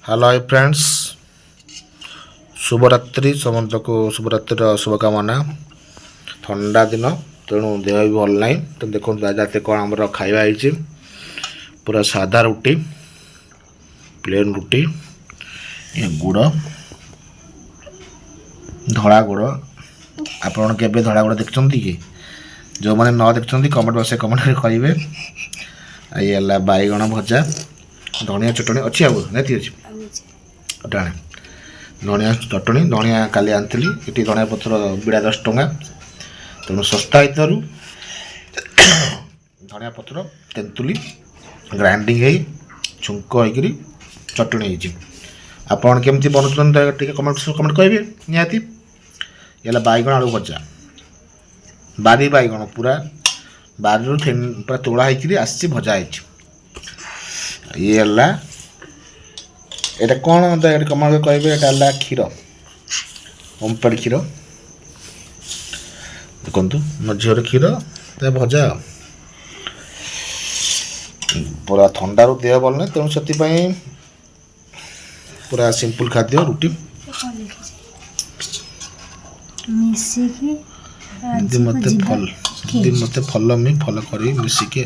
Hello hi friends, शुभरात्रि। समस्त को शुभरात्रि शुभकामना। ठंडा दिन तेणु देह भी भल ना। तो देखो राते कौन आम खाଇବା ହେଇଛି। पूरा सादा रुटी, प्लेन रुटी, ये गुड़, धड़ा गुड़। आपण केबे धड़ा गुड़ देखछंती कि? जो माने न देखछंती कमेंट बॉक्स कमेंट करेंगे। ये ला बाईगण भजा, धनिया चटनी अच्छी आबो नेती अछि टाणे धनिया चटनी। धनिया काली आनी ये धनिया पत्र बिड़ा 10 टंका, तेणु सस्ता होइथारु धनिया पत्र तेंतुली ग्राइंडिंग है छुंक होकर चटनी होती। आपन केमती बनते कमेंट करेंगे निहाती। ये बैगण आलू भजा, बारी बैगण पूरा बारी पूरा तोड़ा होकर आसी भजा है। ये एटा कौन कमेंट करेंगे। एटा क्षीर, ओमफेड क्षीर देखु मो झीर क्षीर भजा। पूरा थंडार देह भल ना, तेणु से पूरा सिंपल खाद्य रुटी मत फल मी फल कर मिसिके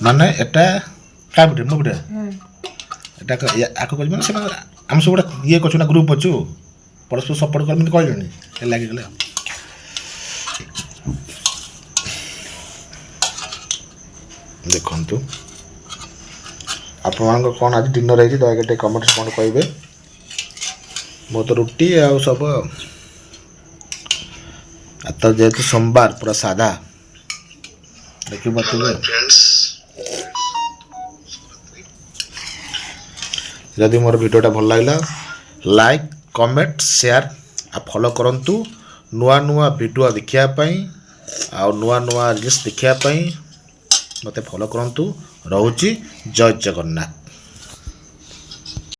माने एटा का बिटे मो बिटे एटा आको कहि माने हम सब ये कछु ना ग्रुप अछु परस्पर सपोर्ट कर कहलेनी ए लागी गले। देखंतु आपण कौन आज डिनर है दया कमेंट करेंगे। मो तो रुटी आ सब तो जेहेतु सोमवार पूरा सादा देखिए बताइए। जदि मोर वीडियोटा भल लगा लाइक कमेंट शेयर आ फॉलो करंतु। नुआ नुआ वीडियो देखापी आ नुआ नुआ रिल्स देखापी मते फॉलो करंतु। रहूची जय जगन्नाथ।